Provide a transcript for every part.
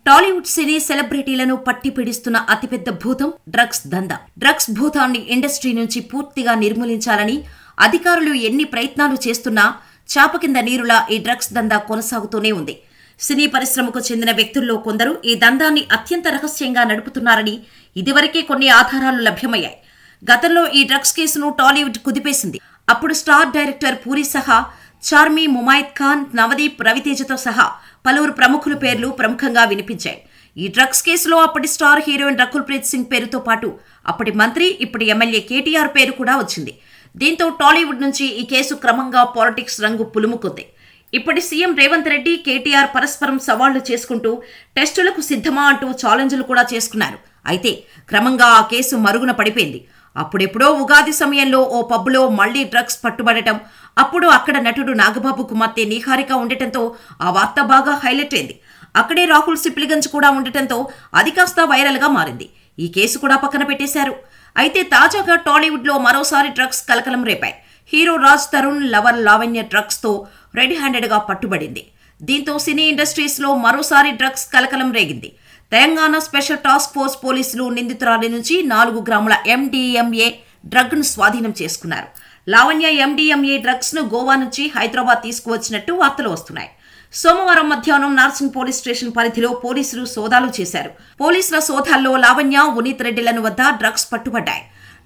టాలీవుడ్ సినీ సెలబ్రిటీలను పట్టి పీడిస్తున్న అతిపెద్ద భూతం డ్రగ్స్ దందా. డ్రగ్స్ భూతాన్ని ఇండస్ట్రీ నుంచి పూర్తిగా నిర్మూలించాలని అధికారులు ఎన్ని ప్రయత్నాలు చేస్తున్నా చాప కింద నీరులా ఈ డ్రగ్స్ దందా కొనసాగుతూనే ఉంది. సినీ పరిశ్రమకు చెందిన వ్యక్తుల్లో కొందరు ఈ దందాన్ని అత్యంత రహస్యంగా నడుపుతున్నారని ఇదివరకే కొన్ని ఆధారాలు లభ్యమయ్యాయి. గతంలో ఈ డ్రగ్స్ కేసును టాలీవుడ్ కుదిపేసింది. అప్పుడు స్టార్ డైరెక్టర్ పూరి సహా చార్మి, ముమైత్ ఖాన్, నవదీప్, రవితేజతో సహా పలువురు ప్రముఖుల పేర్లు ప్రముఖంగా వినిపించాయి. ఈ డ్రగ్స్ కేసులో అప్పటి స్టార్ హీరోయిన్ రకుల్ ప్రీత్ సింగ్ పేరుతో పాటు అప్పటి మంత్రి, ఇప్పటి ఎమ్మెల్యే కేటీఆర్ పేరు కూడా వచ్చింది. దీంతో టాలీవుడ్ నుంచి ఈ కేసు క్రమంగా పాలిటిక్స్ రంగు పులుముకుంది. ఇప్పటి సీఎం రేవంత్ రెడ్డి, కేటీఆర్ పరస్పరం సవాళ్లు చేసుకుంటూ టెస్టులకు సిద్ధమా అంటూ ఛాలెంజ్లు కూడా చేసుకున్నారు. అయితే క్రమంగా ఆ కేసు మరుగున పడిపోయింది. అప్పుడెప్పుడో ఉగాది సమయంలో ఓ పబ్లో మళ్లీ డ్రగ్స్ పట్టుబడటం, అప్పుడు అక్కడ నటుడు నాగబాబు కుమార్తె నిహారిక ఉండటంతో ఆ వార్త బాగా హైలైట్ అయింది. అక్కడే రాహుల్ సిప్లిగంజ్ కూడా ఉండటంతో అది కాస్త వైరల్గా మారింది. ఈ కేసు కూడా పక్కన పెట్టేశారు. అయితే తాజాగా టాలీవుడ్లో మరోసారి డ్రగ్స్ కలకలం రేపాయి. హీరో రాజ్ తరుణ్ లవర్ లావణ్య డ్రగ్స్తో రెడ్ హ్యాండెడ్గా పట్టుబడింది. దీంతో సినీ ఇండస్ట్రీస్లో మరోసారి డ్రగ్స్ కలకలం రేగింది. తెలంగాణ స్పెషల్ టాస్క్ ఫోర్స్ పోలీసులు నిందితురాలి నుంచి 4 గ్రాముల MDMA డ్రగ్ను స్వాధీనం చేసుకున్నారు. లావణ్య MDMA డ్రగ్స్ను గోవా నుంచి హైదరాబాద్ తీసుకువచ్చినట్టు వార్తలు వస్తున్నాయి. సోమవారం మధ్యాహ్నం నార్సింగ్ పోలీస్ స్టేషన్ పరిధిలో పోలీసులు సోదాలు చేశారు. పోలీసుల సోదాల్లో లావణ్య, ఉనీత్ రెడ్డిలను వద్ద డ్రగ్స్ పట్టుబడ్డాయి.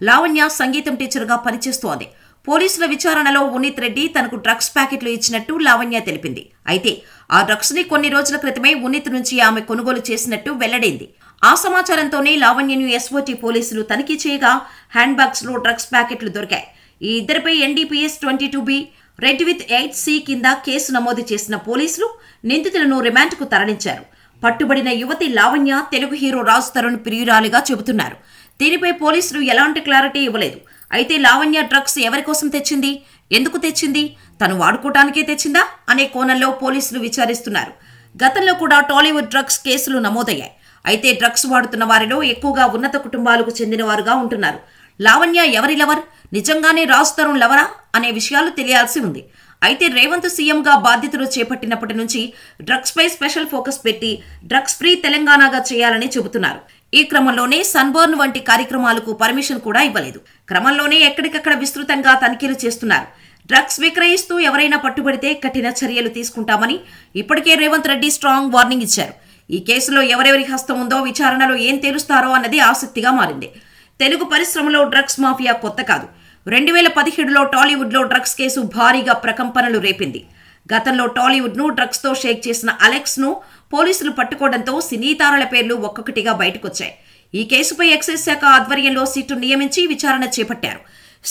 లావణ్య సంగీతం టీచర్గా పనిచేస్తోంది. పోలీసుల విచారణలో ఉనీత్ రెడ్డి తనకు డ్రగ్స్ ప్యాకెట్లు ఇచ్చినట్టు లావణ్య తెలిపింది. అయితే ఆ డ్రగ్స్ ని కొన్ని రోజుల క్రితమే ఉనీత్ నుంచి ఆమె కొనుగోలు చేసినట్టు వెల్లడైంది. ఆ సమాచారంతోనే లావణ్యను SOT పోలీసులు తనిఖీ చేయగా హ్యాండ్ బ్యాగ్స్ లో డ్రగ్స్ ప్యాకెట్లు దొరికాయి. ఈ ఇద్దరిపై NDPS 22B red with 8C కింద కేసు నమోదు చేసిన పోలీసులు నిందితులను రిమాండ్కు తరలించారు. పట్టుబడిన యువతి లావణ్య తెలుగు హీరో రాజ్ తరుణ్ ప్రియురాలిగా చెబుతున్నారు. దీనిపై పోలీసులు ఎలాంటి క్లారిటీ ఇవ్వలేదు. అయితే లావణ్య డ్రగ్స్ ఎవరి కోసం తెచ్చింది, ఎందుకు తెచ్చింది, తను వాడుకోవటానికే తెచ్చిందా అనే కోణంలో పోలీసులు విచారిస్తున్నారు. గతంలో కూడా టాలీవుడ్ డ్రగ్స్ కేసులు నమోదయ్యాయి. అయితే డ్రగ్స్ వాడుతున్న వారిలో ఎక్కువగా ఉన్నత కుటుంబాలకు చెందినవారుగా ఉంటున్నారు. లావణ్య ఎవరి లవర్, నిజంగానే రాజ్ తరుణ్ లవరా అనే విషయాలు తెలియాల్సి ఉంది. అయితే రేవంత్ సీఎంగా బాధ్యతలు చేపట్టినప్పటి నుంచి డ్రగ్స్ పై స్పెషల్ ఫోకస్ పెట్టి డ్రగ్స్ ఫ్రీ తెలంగాణగా చేయాలని చెబుతున్నారు. ఈ క్రమంలోనే సన్బర్న్ వంటి కార్యక్రమాలకు పర్మిషన్ కూడా ఇవ్వలేదు. క్రమంలోనే ఎక్కడికక్కడ విస్తృతంగా తనిఖీలు చేస్తున్నారు. డ్రగ్స్ విక్రయిస్తూ ఎవరైనా పట్టుబడితే కఠిన చర్యలు తీసుకుంటామని ఇప్పటికే రేవంత్ రెడ్డి స్ట్రాంగ్ వార్నింగ్ ఇచ్చారు. ఈ కేసులో ఎవరెవరి హస్తం ఉందో విచారణలో ఏం తేలుస్తారో అన్నది ఆసక్తిగా మారింది. తెలుగు పరిశ్రమలో డ్రగ్స్ మాఫియా కొత్త కాదు. 2017లో టాలీవుడ్లో డ్రగ్స్ కేసు భారీగా ప్రకంపనలు రేపింది. గతంలో టాలీవుడ్ను డ్రగ్స్తో షేక్ చేసిన అలెక్స్ను పోలీసులు పట్టుకోవడంతో సినీ తారల పేర్లు ఒక్కొక్కటిగా బయటకొచ్చాయి. ఈ కేసుపై ఎక్సైజ్ శాఖ ఆధ్వర్యంలో సిట్టు నియమించి విచారణ చేపట్టారు.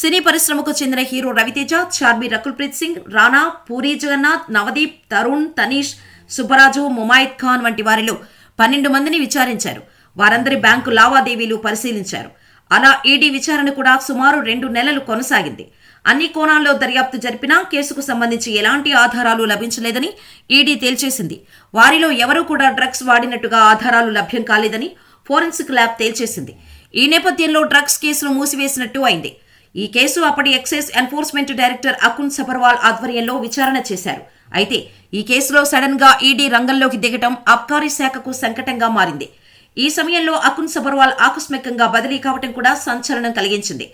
సినీ పరిశ్రమకు చెందిన హీరో రవితేజ, చార్మి, రకుల్ ప్రీత్ సింగ్, రానా, పూరి జగన్నాథ్, నవదీప్, తరుణ్, తనీష్, సుబ్బరాజు, ముమైత్ ఖాన్ వంటి వారిలో 12 మందిని విచారించారు. వారందరి బ్యాంకు లావాదేవీలు పరిశీలించారు. అలా ఈడీ విచారణ కూడా సుమారు 2 నెలలు కొనసాగింది. అన్ని కోణాల్లో దర్యాప్తు జరిపినా కేసుకు సంబంధించి ఎలాంటి ఆధారాలు లభించలేదని ఈడీ తేల్చేసింది. వారిలో ఎవరూ కూడా డ్రగ్స్ వాడినట్టుగా ఆధారాలు లభ్యం కాలేదని ఫోరెన్సిక్ ల్యాబ్ తేల్చేసింది. ఈ నేపథ్యంలో డ్రగ్స్ కేసును మూసివేసినట్టు అయింది. ఈ కేసు అప్పటి excise enforcement director Akun Sabharwal ఆధ్వర్యంలో విచారణ చేశారు. అయితే ఈ కేసులో సడన్ గా ఈడీ రంగంలోకి దిగటం అబ్కారీ శాఖకు సంకటంగా మారింది. ఈ సమయంలో అకున్ సబర్వాల్ ఆకస్మికంగా బదిలీ కావటం కూడా సంచలనం కలిగించింది.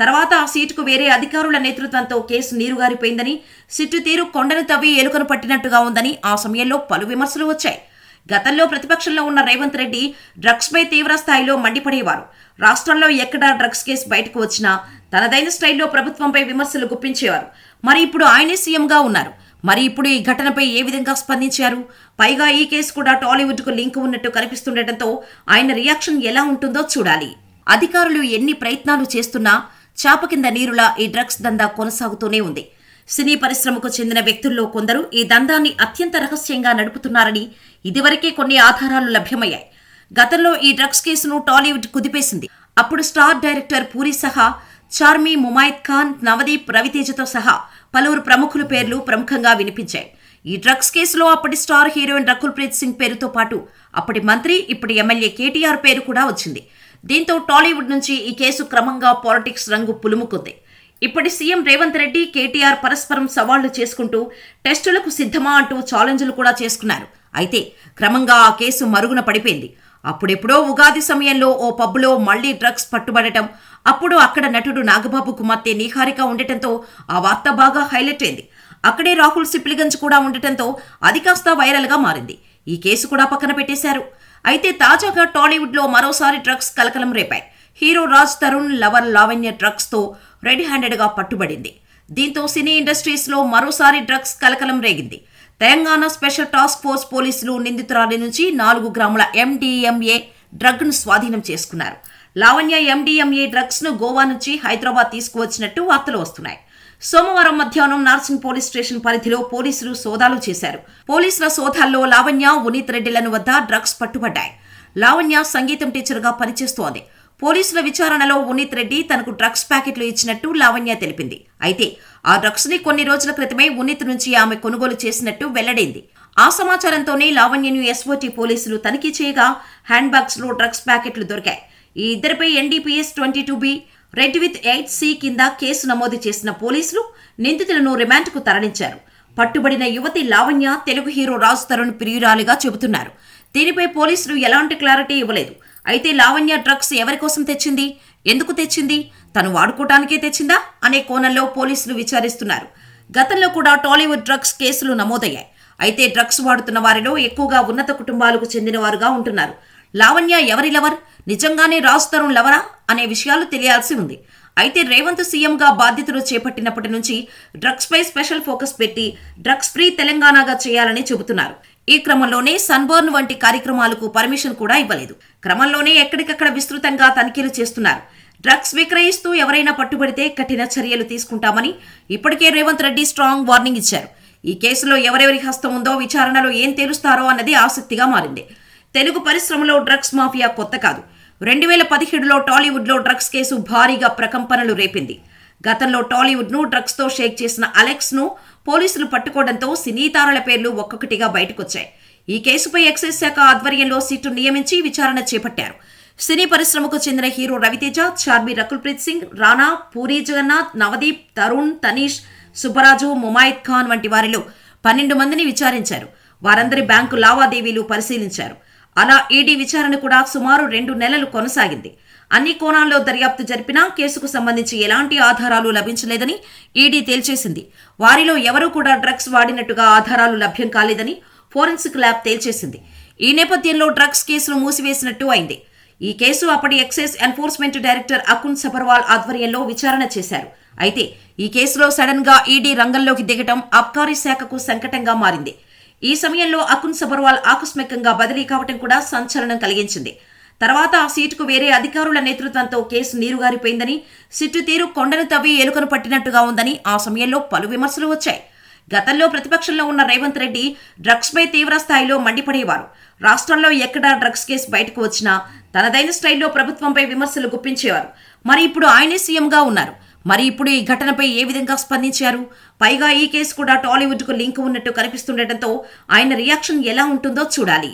తర్వాత ఆ సీటుకు వేరే అధికారుల నేతృత్వంతో కేసు నీరుగారిపోయిందని, సిట్టు తీరు కొండను తవ్వి ఎలుకను పట్టినట్టుగా ఉందని ఆ సమయంలో పలు విమర్శలు వచ్చాయి. గతంలో ప్రతిపక్షంలో ఉన్న రేవంత్ రెడ్డి డ్రగ్స్పై తీవ్ర స్థాయిలో మండిపడేవారు. రాష్ట్రంలో ఎక్కడా డ్రగ్స్ కేసు బయటకు వచ్చినా తనదైన స్టైల్లో ప్రభుత్వంపై విమర్శలు గుప్పించేవారు. మరి ఇప్పుడు ఆయనే సీఎంగా ఉన్నారు. మరి ఇప్పుడు ఈ ఘటనపై ఏ విధంగా స్పందించారు? పైగా ఈ కేసు కూడా టాలీవుడ్కు లింక్ ఉన్నట్టు కనిపిస్తుండటంతో ఆయన రియాక్షన్ ఎలా ఉంటుందో చూడాలి. అధికారులు ఎన్ని ప్రయత్నాలు చేస్తున్నా చాప కింద నీరులా ఈ డ్రగ్స్ దందా కొనసాగుతూనే ఉంది. సినీ పరిశ్రమకు చెందిన వ్యక్తుల్లో కొందరు ఈ దందాన్ని అత్యంత రహస్యంగా నడుపుతున్నారని ఇదివరకే కొన్ని ఆధారాలు లభ్యమయ్యాయి. గతంలో ఈ డ్రగ్స్ కేసును టాలీవుడ్ కుదిపేసింది. అప్పుడు స్టార్ డైరెక్టర్ పూరి సహా చార్మి, ముమైత్ ఖాన్, నవదీప్, రవితేజతో సహా పలువురు ప్రముఖుల పేర్లు ప్రముఖంగా వినిపించాయి. ఈ డ్రగ్స్ కేసులో అప్పటి స్టార్ హీరోయిన్ రకుల్ ప్రీత్ సింగ్ పేరుతో పాటు అప్పటి మంత్రి, ఇప్పటి ఎమ్మెల్యే కేటీఆర్ పేరు కూడా వచ్చింది. దీంతో టాలీవుడ్ నుంచి ఈ కేసు క్రమంగా పాలిటిక్స్ రంగు పులుముకుంది. ఇప్పటి సీఎం రేవంత్ రెడ్డి, కేటీఆర్ పరస్పరం సవాళ్లు చేసుకుంటూ టెస్టులకు సిద్ధమా అంటూ ఛాలెంజ్లు కూడా చేసుకున్నారు. అయితే క్రమంగా ఆ కేసు మరుగున పడిపోయింది. అప్పుడెప్పుడో ఉగాది సమయంలో ఓ పబ్లో మళ్లీ డ్రగ్స్ పట్టుబడటం, అప్పుడు అక్కడ నటుడు నాగబాబు కుమార్తె నిహారిక ఉండటంతో ఆ వార్త బాగా హైలైట్ అయింది. అక్కడే రాహుల్ సిప్లిగంజ్ కూడా ఉండటంతో అది కాస్త వైరల్గా మారింది. ఈ కేసు కూడా పక్కన పెట్టేశారు. అయితే తాజాగా టాలీవుడ్లో మరోసారి డ్రగ్స్ కలకలం రేపాయి. హీరో రాజ్ తరుణ్ లవర్ లావణ్య డ్రగ్స్తో రెడ్ హ్యాండెడ్గా పట్టుబడింది. దీంతో సినీ ఇండస్ట్రీస్లో మరోసారి డ్రగ్స్ కలకలం రేగింది. తెలంగాణ స్పెషల్ టాస్క్ ఫోర్స్ పోలీసులు నిందితురాలి నుంచి 4 గ్రాముల MDMA డ్రగ్ను స్వాధీనం చేసుకున్నారు. లావణ్య MDMA డ్రగ్స్ను గోవా నుంచి హైదరాబాద్ తీసుకువచ్చినట్టు వార్తలు వస్తున్నాయి. సోమవారం మధ్యాహ్నం నార్సింగ్ పోలీస్ స్టేషన్ పరిధిలో పోలీసులు సోదాలు చేశారు. పోలీసుల సోదాల్లో లావణ్య, ఉనీత్ రెడ్డిలను వద్ద డ్రగ్స్ పట్టుబడ్డాయి. లావణ్య సంగీతం టీచర్గా పనిచేస్తోంది. పోలీసుల విచారణలో ఉనీత్ రెడ్డి తనకు డ్రగ్స్ ప్యాకెట్లు ఇచ్చినట్టు లావణ్య తెలిపింది. అయితే ఆ డ్రగ్స్ ని కొన్ని రోజుల క్రితమే ఉనీత్ నుంచి ఆమె కొనుగోలు చేసినట్టు వెల్లడైంది. ఆ సమాచారంతోనే లావణ్యను SOT పోలీసులు తనిఖీ చేయగా హ్యాండ్ బ్యాగ్స్ లో డ్రగ్స్ ప్యాకెట్లు దొరికాయి. ఈ ఇద్దరిపై NDPS 22B red with 8C కింద కేసు నమోదు చేసిన పోలీసులు నిందితులను రిమాండ్కు తరలించారు. పట్టుబడిన యువతి లావణ్య తెలుగు హీరో రాజ్ తరుణ్ ప్రియురాలిగా చెబుతున్నారు. దీనిపై పోలీసులు ఎలాంటి క్లారిటీ ఇవ్వలేదు. అయితే లావణ్య డ్రగ్స్ ఎవరి కోసం తెచ్చింది, ఎందుకు తెచ్చింది, తను వాడుకోవటానికే తెచ్చిందా అనే కోణంలో పోలీసులు విచారిస్తున్నారు. గతంలో కూడా టాలీవుడ్ డ్రగ్స్ కేసులు నమోదయ్యాయి. అయితే డ్రగ్స్ వాడుతున్న వారిలో ఎక్కువగా ఉన్నత కుటుంబాలకు చెందినవారుగా ఉంటున్నారు. లావణ్య ఎవరి లవర్, నిజంగానే రాజ్ తరుణ్ లవరా అనే విషయాలు తెలియాల్సి ఉంది. అయితే రేవంత్ సీఎంగా బాధ్యతలు చేపట్టినప్పటి నుంచి డ్రగ్స్ పై స్పెషల్ ఫోకస్ పెట్టి డ్రగ్స్ ఫ్రీ తెలంగాణగా చేయాలని చెబుతున్నారు. ఈ క్రమంలోనే సన్బర్న్ వంటి కార్యక్రమాలకు పర్మిషన్ కూడా ఇవ్వలేదు. క్రమంలోనే ఎక్కడికక్కడ విస్తృతంగా తనిఖీలు చేస్తున్నారు. డ్రగ్స్ విక్రయిస్తూ ఎవరైనా పట్టుబడితే కఠిన చర్యలు తీసుకుంటామని ఇప్పటికే రేవంత్ రెడ్డి స్ట్రాంగ్ వార్నింగ్ ఇచ్చారు. ఈ కేసులో ఎవరెవరి హస్తం ఉందో విచారణలో ఏం తేలుస్తారో అన్నది ఆసక్తిగా మారింది. తెలుగు పరిశ్రమలో డ్రగ్స్ మాఫియా కొత్త కాదు. 2017లో టాలీవుడ్లో డ్రగ్స్ కేసు భారీగా ప్రకంపనలు రేపింది. గతంలో టాలీవుడ్ను డ్రగ్స్తో షేక్ చేసిన అలెక్స్ను పోలీసులు పట్టుకోవడంతో సినీ తారల పేర్లు ఒక్కొక్కటిగా బయటకొచ్చాయి. ఈ కేసుపై ఎక్సైజ్ శాఖ ఆధ్వర్యంలో సిట్టు నియమించి విచారణ చేపట్టారు. సినీ పరిశ్రమకు చెందిన హీరో రవితేజ, చార్మి, రకుల్ ప్రీత్ సింగ్, రానా, పూరి జగన్నాథ్, నవదీప్, తరుణ్, తనీష్, సుబ్బరాజు, ముమాయిద్ ఖాన్ వంటి వారిలో 12 మందిని విచారించారు. వారందరి బ్యాంకు లావాదేవీలు పరిశీలించారు. అలా ఈడీ విచారణ కూడా సుమారు 2 నెలలు కొనసాగింది. అన్ని కోణాల్లో దర్యాప్తు జరిపినా కేసుకు సంబంధించి ఎలాంటి ఆధారాలు లభించలేదని ఈడీ తేల్చేసింది. వారిలో ఎవరూ కూడా డ్రగ్స్ వాడినట్టుగా ఆధారాలు లభ్యం కాలేదని ఫోరెన్సిక్ ల్యాబ్ తేల్చేసింది. ఈ నేపథ్యంలో డ్రగ్స్ కేసును మూసివేసినట్టు అయింది. ఈ కేసు అప్పటి excise enforcement director Akun Sabharwal ఆధ్వర్యంలో విచారణ చేశారు. అయితే ఈ కేసులో సడన్ గా ఈడీ రంగంలోకి దిగటం అబ్కారీ శాఖకు సంకటంగా మారింది. ఈ సమయంలో అకున్ సబర్వాల్ ఆకస్మికంగా బదిలీ కావటం కూడా సంచలనం కలిగించింది. తర్వాత ఆ సీటుకు వేరే అధికారుల నేతృత్వంతో కేసు నీరుగారిపోయిందని, సిట్టు తీరు కొండను తవ్వి ఎలుకను పట్టినట్టుగా ఉందని ఆ సమయంలో పలు విమర్శలు వచ్చాయి. గతంలో ప్రతిపక్షంలో ఉన్న రేవంత్ రెడ్డి డ్రగ్స్పై తీవ్ర స్థాయిలో మండిపడేవారు. రాష్ట్రంలో ఎక్కడా డ్రగ్స్ కేసు బయటకు వచ్చినా తనదైన స్టైల్లో ప్రభుత్వంపై విమర్శలు గుప్పించేవారు. మరి ఇప్పుడు ఆయనే సీఎంగా ఉన్నారు. మరి ఇప్పుడు ఈ ఘటనపై ఏ విధంగా స్పందించారు? పైగా ఈ కేసు కూడా టాలీవుడ్కు లింక్ ఉన్నట్టు కనిపిస్తుండటంతో ఆయన రియాక్షన్ ఎలా ఉంటుందో చూడాలి.